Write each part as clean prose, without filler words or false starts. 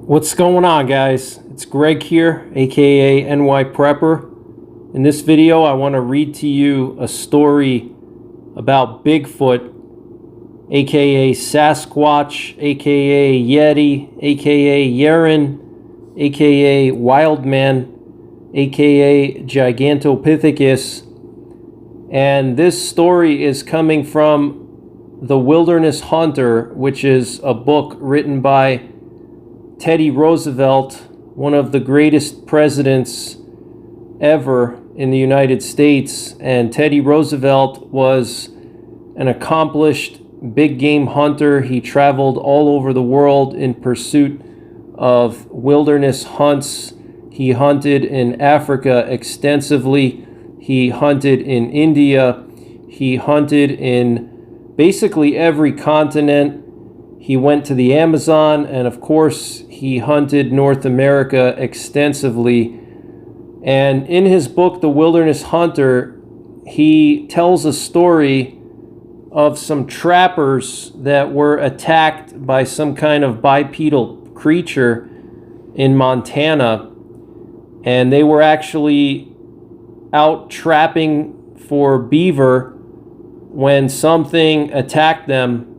What's going on, guys? It's Greg here, aka NYPrepper. In this video, I want to read to you a story about Bigfoot, aka Sasquatch, aka Yeti, aka Yeren, aka Wildman, aka Gigantopithecus. And this story is coming from The Wilderness Hunter, which is a book written by Teddy Roosevelt, one of the greatest presidents ever in the United States. And Teddy Roosevelt was an accomplished big game hunter. He traveled all over the world in pursuit of wilderness hunts. He hunted in Africa extensively. He hunted in India. He hunted in basically every continent. He went to the Amazon, and of course, he hunted North America extensively. And in his book, The Wilderness Hunter, he tells a story of some trappers that were attacked by some kind of bipedal creature in Montana. And they were actually out trapping for beaver when something attacked them.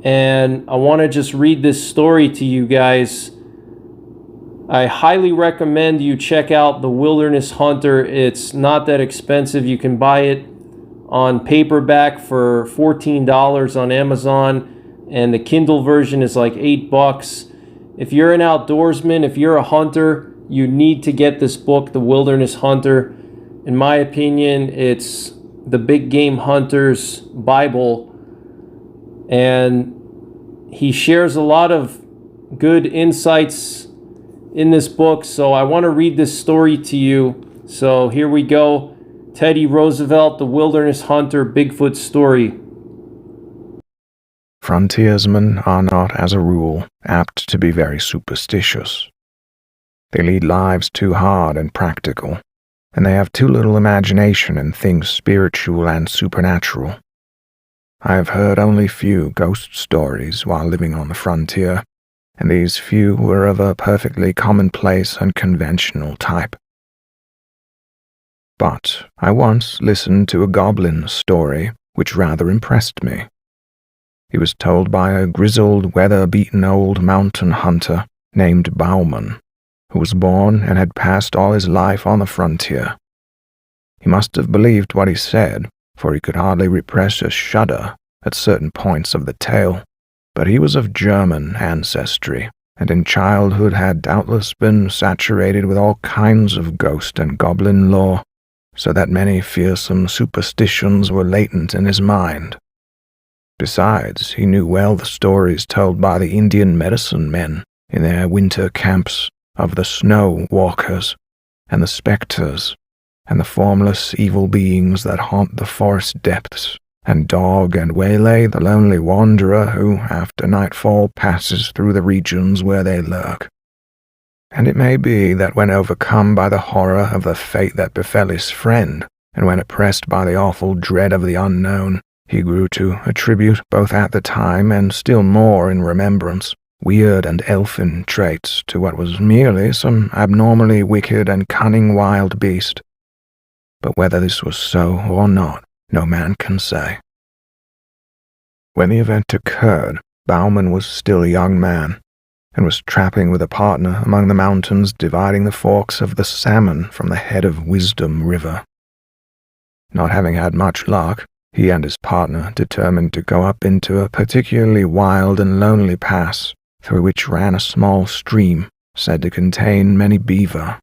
And I want to just read this story to you guys. I highly recommend you check out The Wilderness Hunter. It's not that expensive. You can buy it on paperback for $14 on Amazon, and the Kindle version is like $8. If you're an outdoorsman, if you're a hunter, you need to get this book, The Wilderness Hunter. In my opinion, it's the big game hunter's Bible. And he shares a lot of good insights in this book. So I want to read this story to you. So here we go. Teddy Roosevelt, The Wilderness Hunter, Bigfoot story. Frontiersmen are not, as a rule, apt to be very superstitious. They lead lives too hard and practical, and they have too little imagination in things spiritual and supernatural. I have heard only few ghost stories while living on the frontier, and these few were of a perfectly commonplace and conventional type. But I once listened to a goblin story which rather impressed me. It was told by a grizzled, weather-beaten old mountain hunter named Bauman, who was born and had passed all his life on the frontier. He must have believed what he said, for he could hardly repress a shudder at certain points of the tale, but he was of German ancestry, and in childhood had doubtless been saturated with all kinds of ghost and goblin lore, so that many fearsome superstitions were latent in his mind. Besides, he knew well the stories told by the Indian medicine men in their winter camps of the snow walkers, and the specters, and the formless evil beings that haunt the forest depths, and dog and waylay the lonely wanderer who, after nightfall, passes through the regions where they lurk. And it may be that when overcome by the horror of the fate that befell his friend, and when oppressed by the awful dread of the unknown, he grew to attribute, both at the time and still more in remembrance, weird and elfin traits to what was merely some abnormally wicked and cunning wild beast. But whether this was so or not, no man can say. When the event occurred, Bauman was still a young man, and was trapping with a partner among the mountains dividing the forks of the Salmon from the head of Wisdom River. Not having had much luck, he and his partner determined to go up into a particularly wild and lonely pass, through which ran a small stream said to contain many beaver.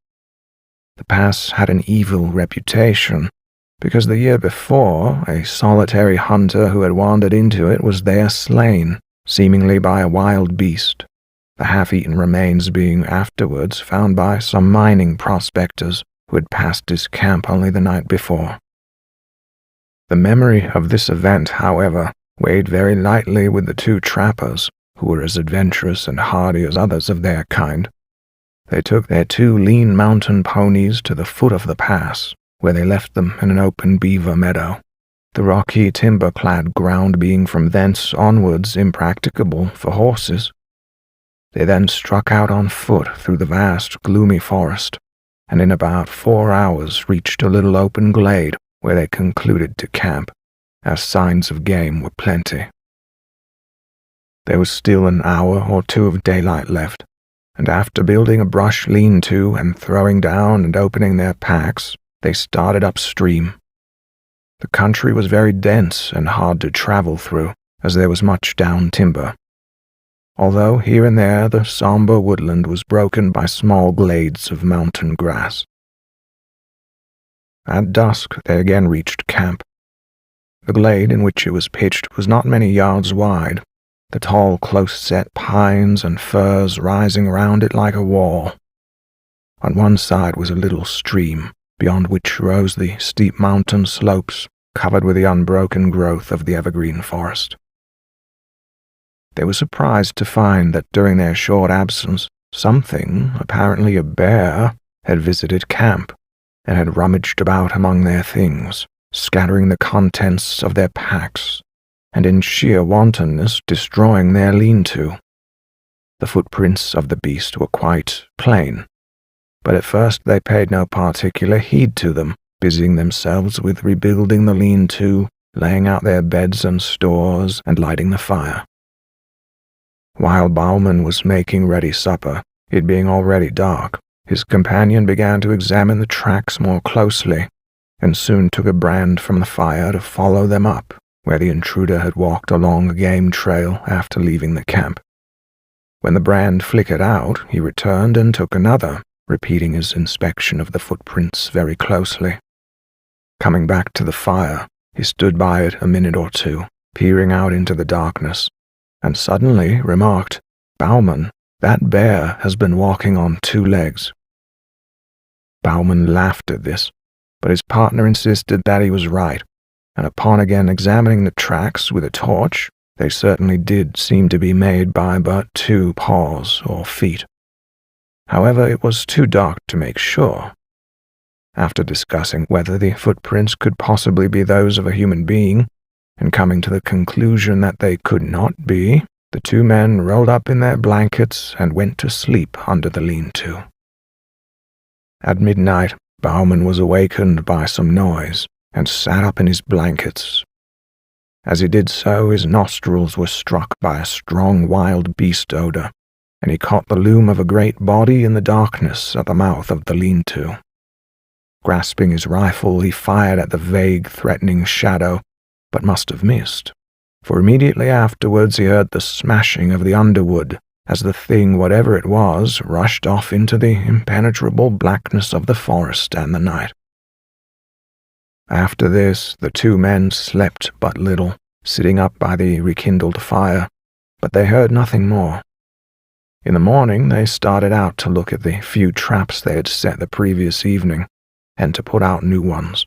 The pass had an evil reputation, because the year before, a solitary hunter who had wandered into it was there slain, seemingly by a wild beast, the half-eaten remains being afterwards found by some mining prospectors who had passed his camp only the night before. The memory of this event, however, weighed very lightly with the two trappers, who were as adventurous and hardy as others of their kind. They took their two lean mountain ponies to the foot of the pass, where they left them in an open beaver meadow, the rocky timber-clad ground being from thence onwards impracticable for horses. They then struck out on foot through the vast, gloomy forest, and in about 4 hours reached a little open glade where they concluded to camp, as signs of game were plenty. There was still an hour or two of daylight left, and after building a brush lean-to and throwing down and opening their packs, they started upstream. The country was very dense and hard to travel through, as there was much down timber, although here and there the somber woodland was broken by small glades of mountain grass. At dusk they again reached camp. The glade in which it was pitched was not many yards wide, the tall, close-set pines and firs rising round it like a wall. On one side was a little stream, beyond which rose the steep mountain slopes, covered with the unbroken growth of the evergreen forest. They were surprised to find that during their short absence, something, apparently a bear, had visited camp, and had rummaged about among their things, scattering the contents of their packs, and in sheer wantonness destroying their lean-to. The footprints of the beast were quite plain, but at first they paid no particular heed to them, busying themselves with rebuilding the lean-to, laying out their beds and stores, and lighting the fire. While Bauman was making ready supper, it being already dark, his companion began to examine the tracks more closely, and soon took a brand from the fire to follow them up, where the intruder had walked along a game trail after leaving the camp. When the brand flickered out, he returned and took another, repeating his inspection of the footprints very closely. Coming back to the fire, he stood by it a minute or two, peering out into the darkness, and suddenly remarked, "Bauman, that bear has been walking on 2 legs. Bauman laughed at this, but his partner insisted that he was right, and upon again examining the tracks with a torch, they certainly did seem to be made by but 2 paws or feet. However, it was too dark to make sure. After discussing whether the footprints could possibly be those of a human being, and coming to the conclusion that they could not be, the 2 men rolled up in their blankets and went to sleep under the lean-to. At midnight, Bauman was awakened by some noise, and sat up in his blankets. As he did so, his nostrils were struck by a strong wild beast odor, and he caught the loom of a great body in the darkness at the mouth of the lean-to. Grasping his rifle, he fired at the vague, threatening shadow, but must have missed, for immediately afterwards he heard the smashing of the underwood as the thing, whatever it was, rushed off into the impenetrable blackness of the forest and the night. After this, the 2 men slept but little, sitting up by the rekindled fire, but they heard nothing more. In the morning they started out to look at the few traps they had set the previous evening, and to put out new ones.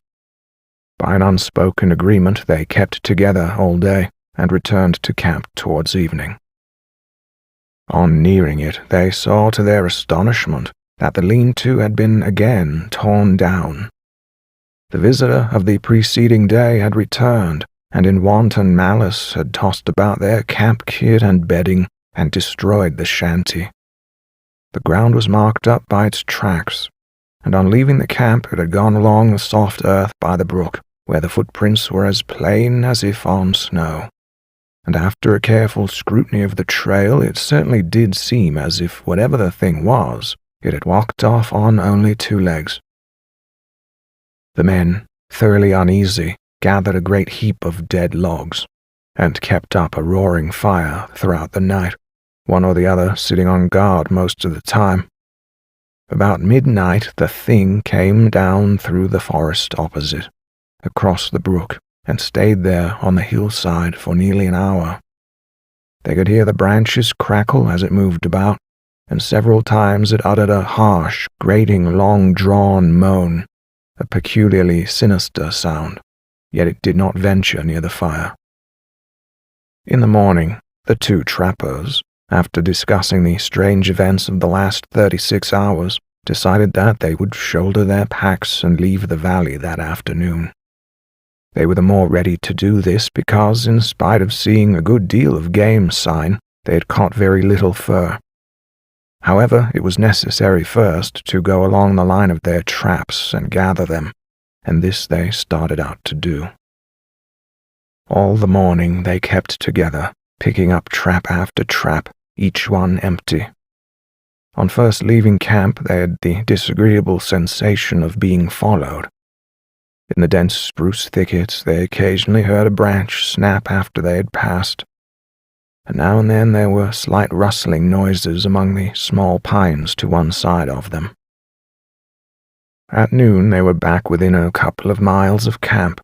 By an unspoken agreement they kept together all day, and returned to camp towards evening. On nearing it, they saw to their astonishment that the lean-to had been again torn down. The visitor of the preceding day had returned, and in wanton malice had tossed about their camp kit and bedding, and destroyed the shanty. The ground was marked up by its tracks, and on leaving the camp it had gone along the soft earth by the brook, where the footprints were as plain as if on snow. And after a careful scrutiny of the trail, it certainly did seem as if whatever the thing was, it had walked off on only 2 legs. The men, thoroughly uneasy, gathered a great heap of dead logs, and kept up a roaring fire throughout the night, one or the other sitting on guard most of the time. About midnight the thing came down through the forest opposite, across the brook, and stayed there on the hillside for nearly an hour. They could hear the branches crackle as it moved about, and several times it uttered a harsh, grating, long-drawn moan, a peculiarly sinister sound, yet it did not venture near the fire. In the morning, the 2 trappers, after discussing the strange events of the last 36 hours, decided that they would shoulder their packs and leave the valley that afternoon. They were the more ready to do this because, in spite of seeing a good deal of game sign, they had caught very little fur, However, it was necessary first to go along the line of their traps and gather them, and this they started out to do. All the morning they kept together, picking up trap after trap, each one empty. On first leaving camp, they had the disagreeable sensation of being followed. In the dense spruce thickets, they occasionally heard a branch snap after they had passed, and now and then there were slight rustling noises among the small pines to one side of them. At noon they were back within a couple of miles of camp.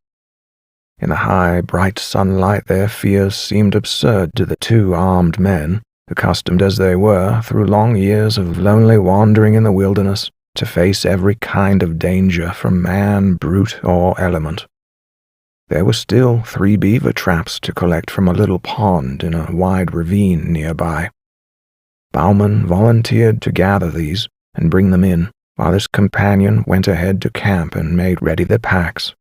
In the high, bright sunlight their fears seemed absurd to the two armed men, accustomed as they were, through long years of lonely wandering in the wilderness, to face every kind of danger from man, brute, or element. There were still 3 beaver traps to collect from a little pond in a wide ravine nearby. Bauman volunteered to gather these and bring them in, while his companion went ahead to camp and made ready the packs.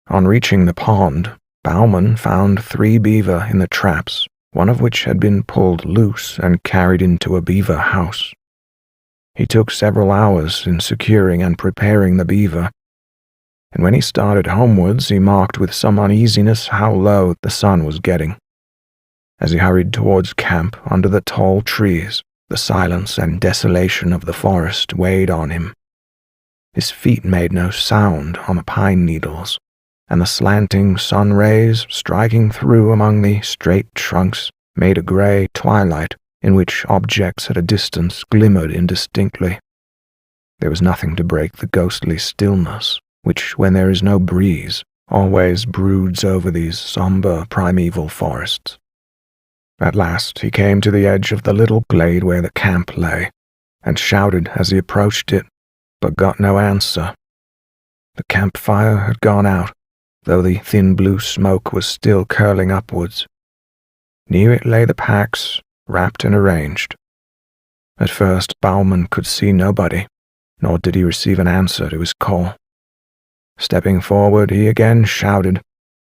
On reaching the pond, Bauman found 3 beaver in the traps, one of which had been pulled loose and carried into a beaver house. He took several hours in securing and preparing the beaver, and when he started homewards he marked with some uneasiness how low the sun was getting. As he hurried towards camp under the tall trees, the silence and desolation of the forest weighed on him. His feet made no sound on the pine needles, and the slanting sun rays striking through among the straight trunks made a gray twilight in which objects at a distance glimmered indistinctly. There was nothing to break the ghostly stillness, which, when there is no breeze, always broods over these somber primeval forests. At last he came to the edge of the little glade where the camp lay, and shouted as he approached it, but got no answer. The campfire had gone out, though the thin blue smoke was still curling upwards. Near it lay the packs, wrapped and arranged. At first Bauman could see nobody, nor did he receive an answer to his call. Stepping forward, he again shouted,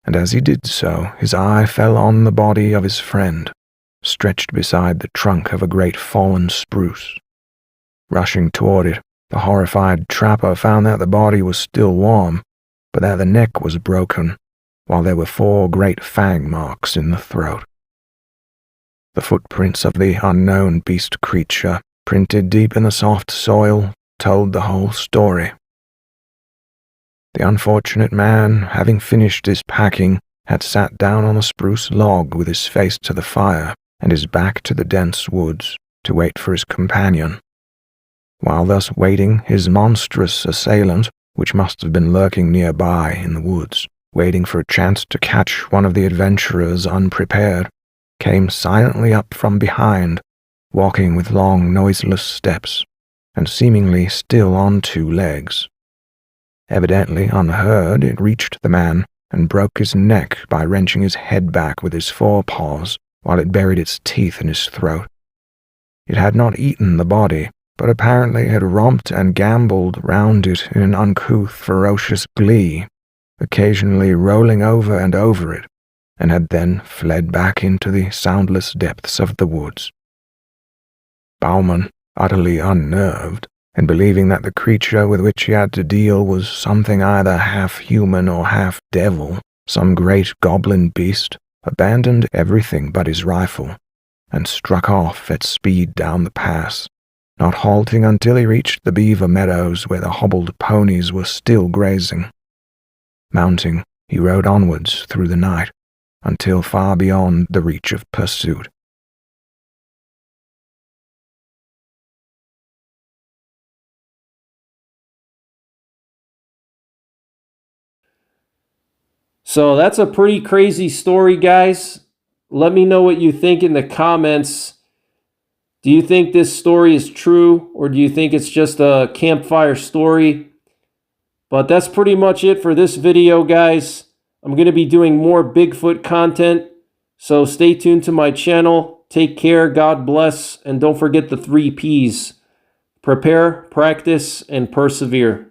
and as he did so, his eye fell on the body of his friend, stretched beside the trunk of a great fallen spruce. Rushing toward it, the horrified trapper found that the body was still warm, but that the neck was broken, while there were 4 great fang marks in the throat. The footprints of the unknown beast creature, printed deep in the soft soil, told the whole story. The unfortunate man, having finished his packing, had sat down on a spruce log with his face to the fire and his back to the dense woods to wait for his companion. While thus waiting, his monstrous assailant, which must have been lurking nearby in the woods, waiting for a chance to catch one of the adventurers unprepared, came silently up from behind, walking with long, noiseless steps, and seemingly still on 2 legs. Evidently unheard, it reached the man and broke his neck by wrenching his head back with his forepaws while it buried its teeth in his throat. It had not eaten the body, but apparently had romped and gambled round it in an uncouth, ferocious glee, occasionally rolling over and over it, and had then fled back into the soundless depths of the woods. Bauman, utterly unnerved, and believing that the creature with which he had to deal was something either half-human or half-devil, some great goblin beast, abandoned everything but his rifle, and struck off at speed down the pass, not halting until he reached the beaver meadows where the hobbled ponies were still grazing. Mounting, he rode onwards through the night, until far beyond the reach of pursuit. So that's a pretty crazy story, guys. Let me know what you think in the comments. Do you think this story is true, or do you think it's just a campfire story? But that's pretty much it for this video, guys. I'm going to be doing more Bigfoot content, so stay tuned to my channel. Take care, God bless, and don't forget the 3 Ps. Prepare, practice, and persevere.